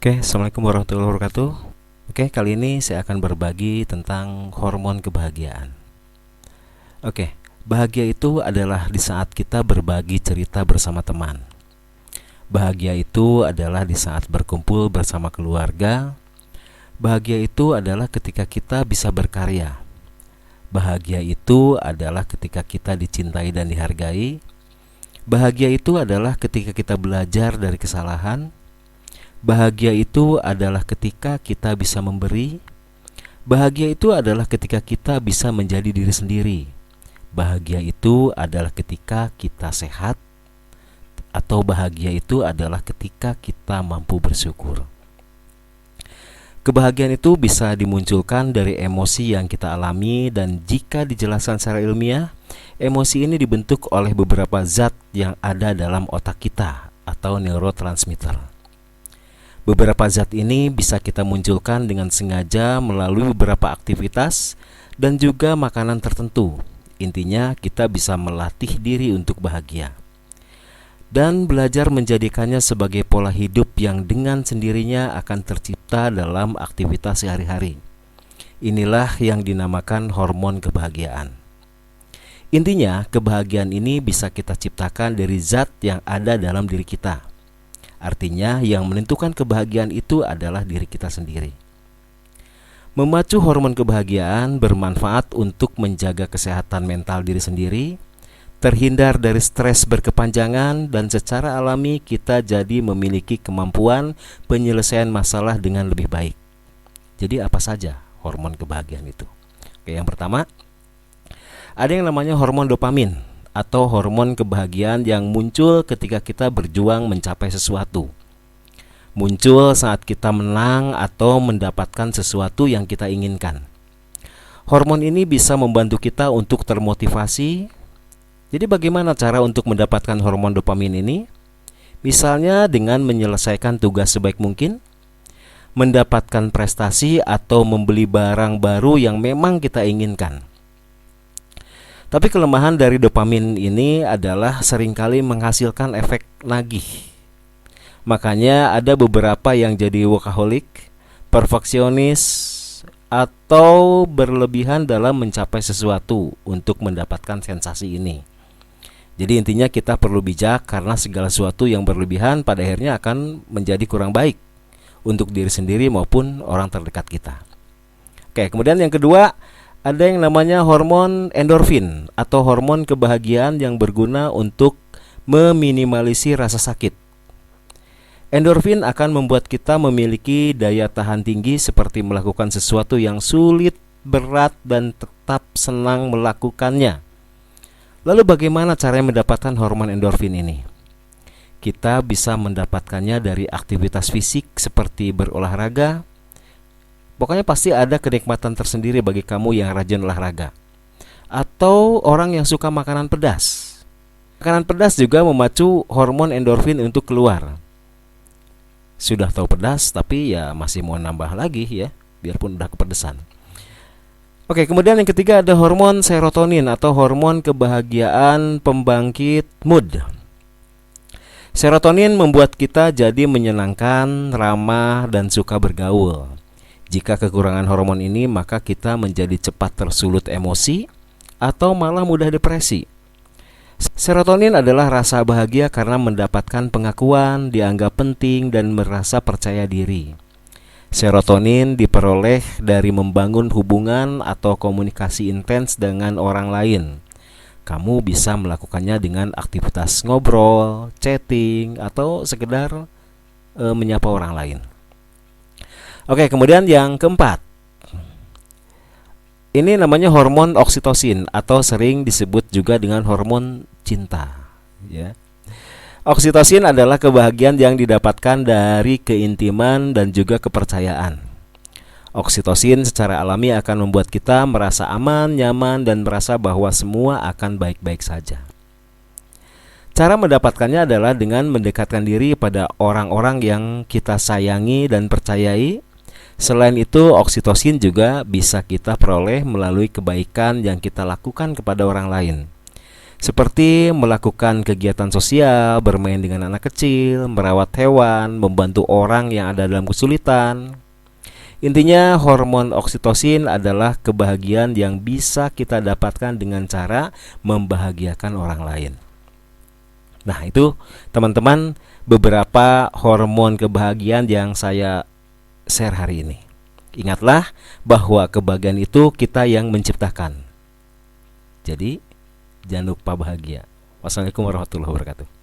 Oke, Assalamualaikum warahmatullahi wabarakatuh. Oke, kali ini saya akan berbagi tentang hormon kebahagiaan. Oke, bahagia itu adalah di saat kita berbagi cerita bersama teman. Bahagia itu adalah di saat berkumpul bersama keluarga. Bahagia itu adalah ketika kita bisa berkarya. Bahagia itu adalah ketika kita dicintai dan dihargai. Bahagia itu adalah ketika kita belajar dari kesalahan. Bahagia itu adalah ketika kita bisa memberi. Bahagia itu adalah ketika kita bisa menjadi diri sendiri. Bahagia itu adalah ketika kita sehat. Atau bahagia itu adalah ketika kita mampu bersyukur. Kebahagiaan itu bisa dimunculkan dari emosi yang kita alami, dan jika dijelaskan secara ilmiah, emosi ini dibentuk oleh beberapa zat yang ada dalam otak kita atau neurotransmitter. Beberapa zat ini bisa kita munculkan dengan sengaja melalui beberapa aktivitas dan juga makanan tertentu. Intinya kita bisa melatih diri untuk bahagia dan belajar menjadikannya sebagai pola hidup yang dengan sendirinya akan tercipta dalam aktivitas sehari-hari. Inilah yang dinamakan hormon kebahagiaan. Intinya, kebahagiaan ini bisa kita ciptakan dari zat yang ada dalam diri kita. Artinya, yang menentukan kebahagiaan itu adalah diri kita sendiri. Memacu hormon kebahagiaan bermanfaat untuk menjaga kesehatan mental diri sendiri, terhindar dari stres berkepanjangan, dan secara alami kita jadi memiliki kemampuan penyelesaian masalah dengan lebih baik. Jadi apa saja hormon kebahagiaan itu? Oke, yang pertama, ada yang namanya hormon dopamin atau hormon kebahagiaan yang muncul ketika kita berjuang mencapai sesuatu. Muncul saat kita menang atau mendapatkan sesuatu yang kita inginkan. Hormon ini bisa membantu kita untuk termotivasi. Jadi bagaimana cara untuk mendapatkan hormon dopamin ini? Misalnya dengan menyelesaikan tugas sebaik mungkin, mendapatkan prestasi, atau membeli barang baru yang memang kita inginkan. Tapi kelemahan dari dopamin ini adalah seringkali menghasilkan efek nagih. Makanya ada beberapa yang jadi workaholic, perfeksionis, atau berlebihan dalam mencapai sesuatu untuk mendapatkan sensasi ini. Jadi intinya kita perlu bijak, karena segala sesuatu yang berlebihan pada akhirnya akan menjadi kurang baik untuk diri sendiri maupun orang terdekat kita. Oke, kemudian yang kedua, ada yang namanya hormon endorfin atau hormon kebahagiaan yang berguna untuk meminimalisir rasa sakit. Endorfin akan membuat kita memiliki daya tahan tinggi seperti melakukan sesuatu yang sulit, berat, dan tetap senang melakukannya. Lalu bagaimana cara mendapatkan hormon endorfin ini? Kita bisa mendapatkannya dari aktivitas fisik seperti berolahraga. Pokoknya pasti ada kenikmatan tersendiri bagi kamu yang rajin olahraga. Atau orang yang suka makanan pedas. Makanan pedas juga memacu hormon endorfin untuk keluar. Sudah tahu pedas tapi ya masih mau nambah lagi ya, biarpun udah kepedesan. Oke, kemudian yang ketiga ada hormon serotonin atau hormon kebahagiaan pembangkit mood. Serotonin membuat kita jadi menyenangkan, ramah, dan suka bergaul. Jika kekurangan hormon ini, maka kita menjadi cepat tersulut emosi atau malah mudah depresi. Serotonin adalah rasa bahagia karena mendapatkan pengakuan, dianggap penting, dan merasa percaya diri. Serotonin diperoleh dari membangun hubungan atau komunikasi intens dengan orang lain. Kamu bisa melakukannya dengan aktivitas ngobrol, chatting, atau sekedar menyapa orang lain. Oke, kemudian yang keempat, ini namanya hormon oksitosin atau sering disebut juga dengan hormon cinta. Ya. Oksitosin adalah kebahagiaan yang didapatkan dari keintiman dan juga kepercayaan. Oksitosin secara alami akan membuat kita merasa aman, nyaman, dan merasa bahwa semua akan baik-baik saja. Cara mendapatkannya adalah dengan mendekatkan diri pada orang-orang yang kita sayangi dan percayai. Selain itu, oksitosin juga bisa kita peroleh melalui kebaikan yang kita lakukan kepada orang lain. seperti melakukan kegiatan sosial, bermain dengan anak kecil, merawat hewan, membantu orang yang ada dalam kesulitan. Intinya, hormon oksitosin adalah kebahagiaan yang bisa kita dapatkan dengan cara membahagiakan orang lain. Nah, itu teman-teman beberapa hormon kebahagiaan yang saya share hari ini. Ingatlah bahwa kebahagiaan itu kita yang menciptakan. Jadi, jangan lupa bahagia. Wassalamualaikum warahmatullahi wabarakatuh.